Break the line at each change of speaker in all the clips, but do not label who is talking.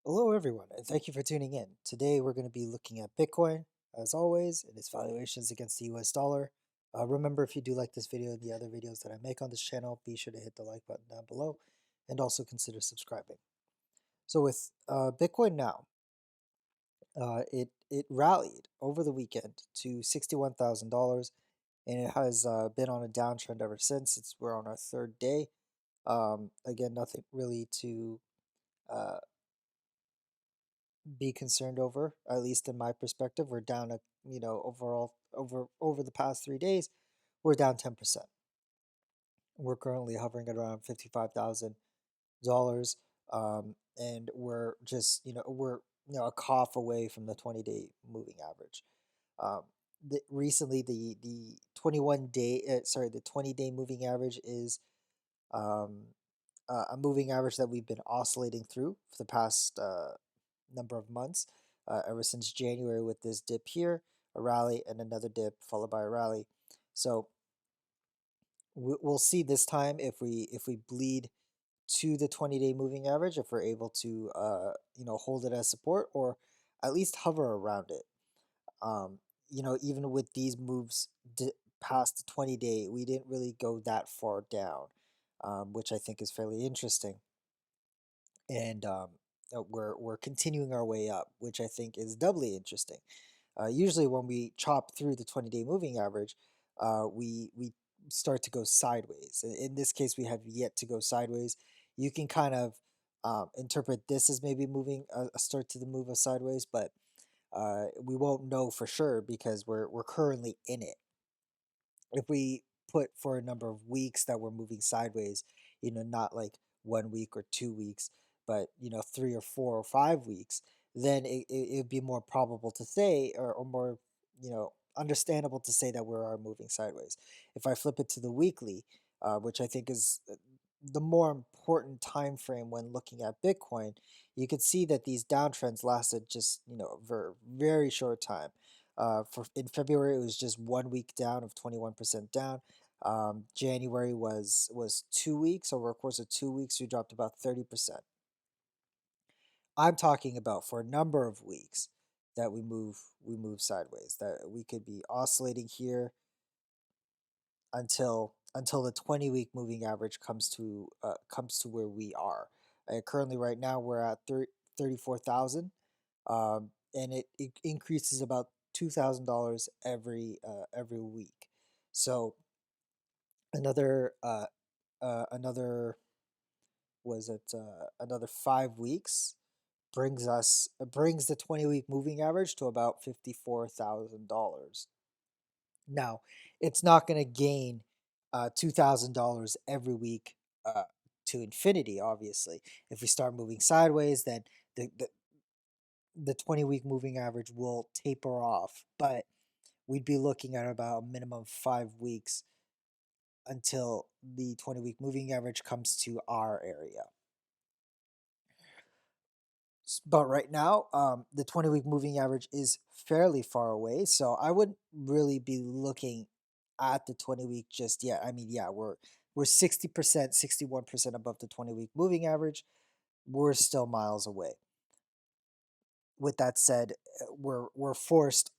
Hello, everyone, and thank you for tuning in. Today, we're going to be looking at Bitcoin, as always, and its valuations against the US dollar. Remember, if you do like this video and the other videos that I make on this channel, be sure to hit the like button down below and also consider subscribing. So, with Bitcoin now, it rallied over the weekend to $61,000, and it has been on a downtrend ever since. We're on our third day. Again, nothing really to uh, be concerned over, at least in my perspective. We're down overall over the past 3 days, we're down 10%. We're currently hovering at around $55,000. And we're just, we're a cough away from the 20-day moving average. Um, recently the 20-day moving average is um, a moving average that we've been oscillating through for the past number of months, ever since January, with this dip here, a rally, and another dip followed by a rally. So we'll see this time if we bleed to the 20-day moving average, if we're able to hold it as support or at least hover around it. Um, even with these moves past the 20-day, we didn't really go that far down, which I think is fairly interesting. And we're continuing our way up, which I think is doubly interesting. Usually, when we chop through the 20-day moving average, we start to go sideways. In this case, we have yet to go sideways. You can kind of interpret this as maybe moving a start to the move of sideways, but we won't know for sure because we're currently in it. If we put for a number of weeks that we're moving sideways, not like 1 week or 2 weeks, but 3 or 4 or 5 weeks, then it'd be more probable to say, or more, understandable to say that we are moving sideways. If I flip it to the weekly, which I think is the more important time frame when looking at Bitcoin, you could see that these downtrends lasted just a very short time. For in February, it was just 1 week down of 21% down. January was 2 weeks. Over a course of 2 weeks, we dropped about 30%. I'm talking about for a number of weeks that we move sideways. That we could be oscillating here until the 20-week moving average comes to where we are. Currently, right now, we're at 34,000, and it increases about $2,000 every week. So another another was it another 5 weeks brings the 20-week moving average to about $54,000. Now, it's not going to gain $2,000 every week to infinity, obviously. If we start moving sideways, then the, the, the 20-week moving average will taper off, but we'd be looking at about a minimum of 5 weeks until the 20-week moving average comes to our area. But right now, the 20-week moving average is fairly far away, so I wouldn't really be looking at the 20-week just yet. I mean, yeah, we're 60%, 61% above the 20-week moving average. We're still miles away. With that said, we're forced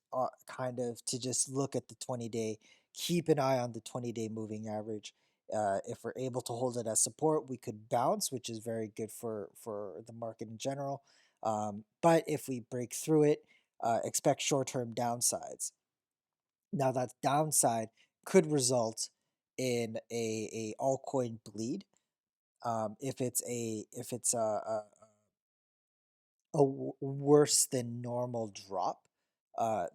kind of to just look at the 20-day, keep an eye on the 20-day moving average. If we're able to hold it as support, we could bounce, which is very good for the market in general. But if we break through it, expect short-term downsides. Now that downside could result in a altcoin bleed. If it's a worse than normal drop,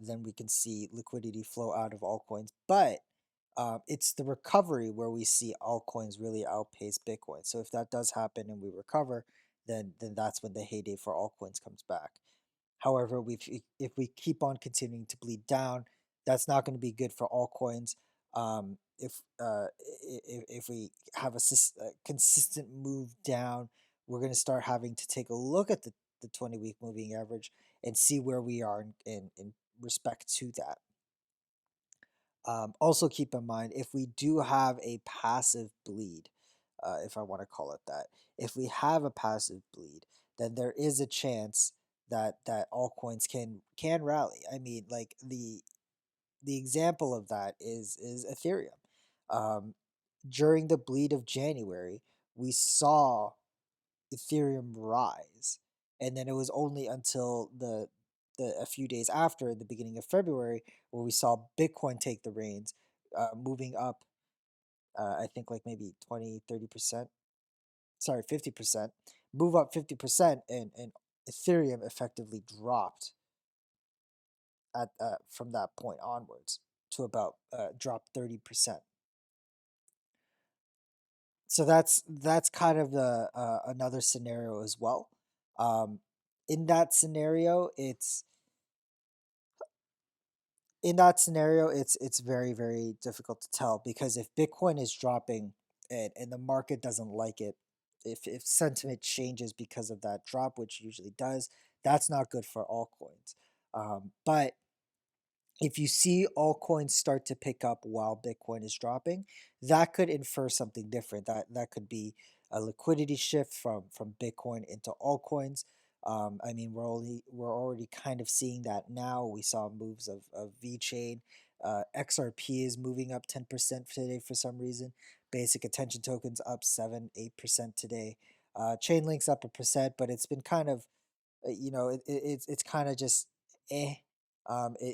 then we can see liquidity flow out of altcoins. But it's the recovery where we see altcoins really outpace Bitcoin. So if that does happen and we recover, then that's when the heyday for altcoins comes back. However, if we keep on continuing to bleed down, that's not going to be good for altcoins. If we have a consistent move down, we're going to start having to take a look at the 20-week moving average and see where we are in respect to that. Also, keep in mind, if we do have a passive bleed, if I want to call it that, if we have a passive bleed, then there is a chance that altcoins can rally. I mean, like the example of that is Ethereum. Um, During the bleed of January, we saw Ethereum rise, and then it was only until the a few days after, the beginning of February, where we saw Bitcoin take the reins, moving up. I think like maybe 20-30%. Sorry, 50%. Move up 50%, and Ethereum effectively dropped at from that point onwards to about drop 30%. So that's kind of the another scenario as well. Um, in that scenario, it's very difficult to tell, because if Bitcoin is dropping and the market doesn't like it, if sentiment changes because of that drop, which usually does, that's not good for altcoins. But if you see altcoins start to pick up while Bitcoin is dropping, that could infer something different. That could be a liquidity shift from Bitcoin into altcoins. I mean, we're already kind of seeing that now. We saw moves of VeChain. XRP is moving up 10% today for some reason. Basic attention tokens up 7-8% today. Chainlink's up 1%, but it's been kind of it's kind of just eh.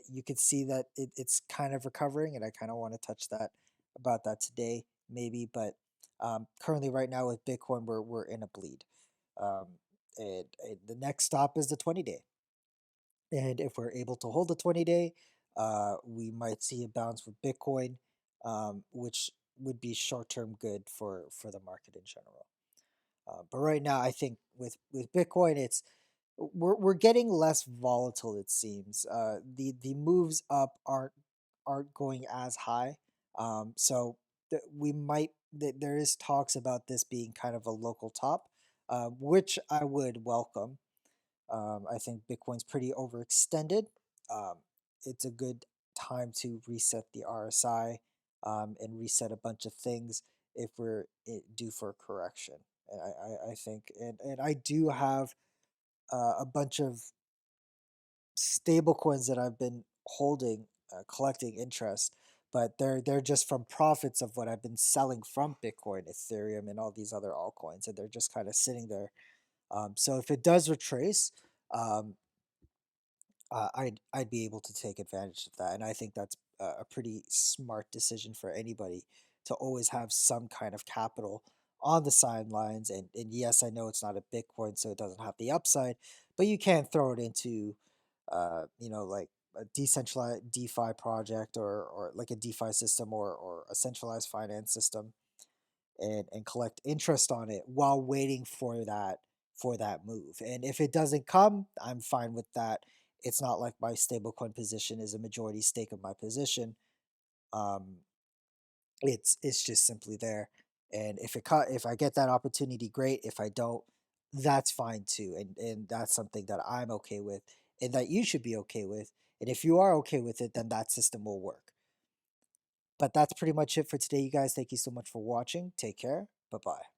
You could see that it's kind of recovering, and I kind of want to touch that about that today, maybe. But currently, right now with Bitcoin, we're in a bleed, um, and the next stop is the 20-day. And if we're able to hold the 20-day, we might see a bounce with Bitcoin, which would be short term good for the market in general. But right now, I think with Bitcoin, we're getting less volatile. It seems the moves up aren't going as high. So we might there is talks about this being kind of a local top, which I would welcome. I think Bitcoin's pretty overextended. Um, it's a good time to reset the RSI, and reset a bunch of things if we're due for a correction. And I think, and I do have a bunch of stable coins that I've been holding, collecting interest, but they're just from profits of what I've been selling from Bitcoin, Ethereum, and all these other altcoins, and they're just kind of sitting there. So if it does retrace, um, I'd be able to take advantage of that, and I think that's a pretty smart decision for anybody to always have some kind of capital on the sidelines. And yes, I know it's not a Bitcoin, so it doesn't have the upside, but you can throw it into like a decentralized DeFi project, or like a DeFi system, or a centralized finance system, and collect interest on it while waiting for that move. And if it doesn't come, I'm fine with that. It's not like my stablecoin position is a majority stake of my position. Um, it's just simply there. And if I get that opportunity, great. If I don't, that's fine too. And that's something that I'm okay with, and that you should be okay with. And if you are okay with it, then that system will work. But that's pretty much it for today, you guys. Thank you so much for watching. Take care. Bye bye.